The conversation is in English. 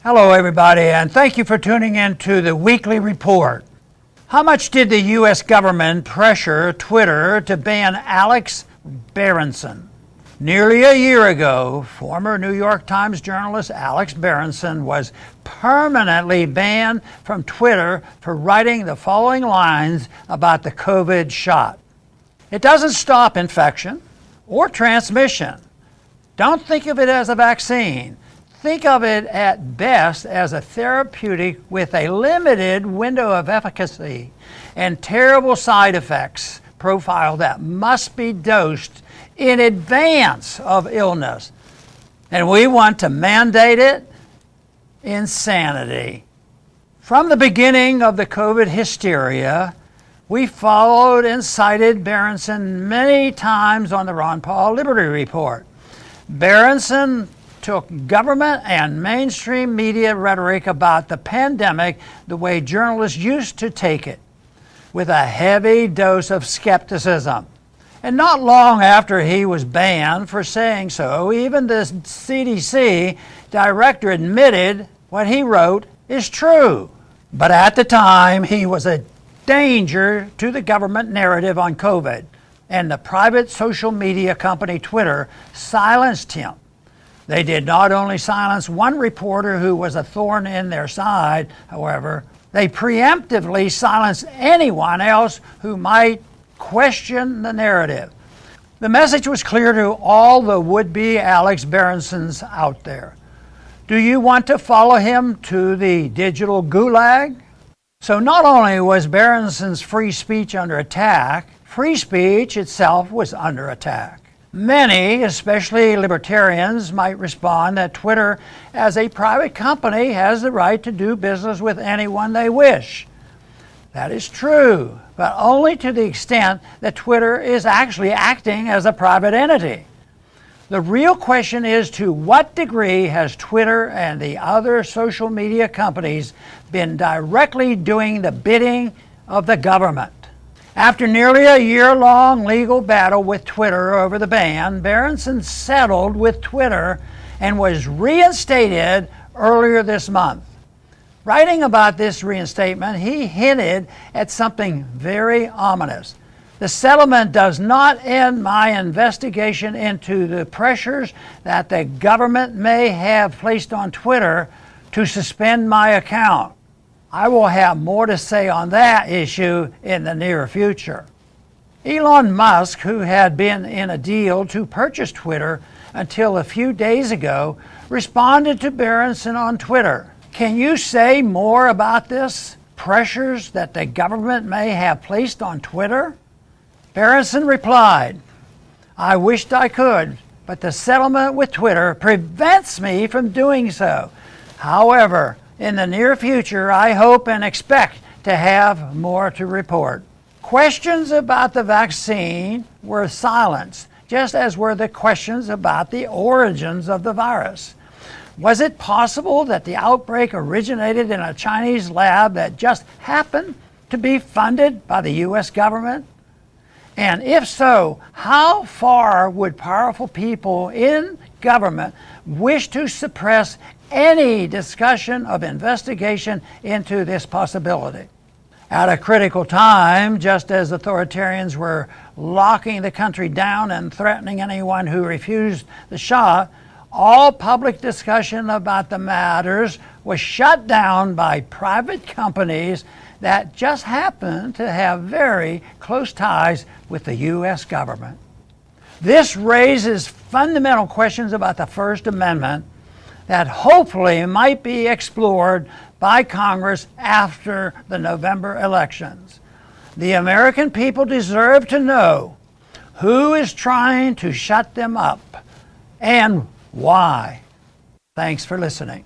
Hello everybody, and thank you for tuning in to the weekly report. How much did the U.S. government pressure Twitter to ban Alex Berenson? Nearly a year ago, former New York Times journalist Alex Berenson was permanently banned from Twitter for writing the following lines about the COVID shot. It doesn't stop infection or transmission. Don't think of it as a vaccine. Think of it at best as a therapeutic with a limited window of efficacy and terrible side effects profile that must be dosed in advance of illness. And we want to mandate it? Insanity. From the beginning of the COVID hysteria, we followed and cited Berenson many times on the Ron Paul Liberty Report. Berenson took government and mainstream media rhetoric about the pandemic the way journalists used to take it, with a heavy dose of skepticism. And not long after he was banned for saying so, even the CDC director admitted what he wrote is true. But at the time, he was a danger to the government narrative on COVID, and the private social media company Twitter silenced him. They did not only silence one reporter who was a thorn in their side, however, they preemptively silenced anyone else who might question the narrative. The message was clear to all the would-be Alex Berensons out there. Do you want to follow him to the digital gulag? So not only was Berenson's free speech under attack, free speech itself was under attack. Many, especially libertarians, might respond that Twitter, as a private company, has the right to do business with anyone they wish. That is true, but only to the extent that Twitter is actually acting as a private entity. The real question is, to what degree has Twitter and the other social media companies been directly doing the bidding of the government? After nearly a year-long legal battle with Twitter over the ban, Berenson settled with Twitter and was reinstated earlier this month. Writing about this reinstatement, he hinted at something very ominous. The settlement does not end my investigation into the pressures that the government may have placed on Twitter to suspend my account. I will have more to say on that issue in the near future. Elon Musk, who had been in a deal to purchase Twitter until a few days ago, responded to Berenson on Twitter. Can you say more about this? Pressures that the government may have placed on Twitter? Berenson replied, I wished I could, but the settlement with Twitter prevents me from doing so. However, in the near future, I hope and expect to have more to report. Questions about the vaccine were silenced, just as were the questions about the origins of the virus. Was it possible that the outbreak originated in a Chinese lab that just happened to be funded by the U.S. government? And if so, how far would powerful people in government wish to suppress any discussion of investigation into this possibility? At a critical time, just as authoritarians were locking the country down and threatening anyone who refused the shot, all public discussion about the matters was shut down by private companies that just happen to have very close ties with the U.S. government. This raises fundamental questions about the First Amendment that hopefully might be explored by Congress after the November elections. The American people deserve to know who is trying to shut them up and why. Thanks for listening.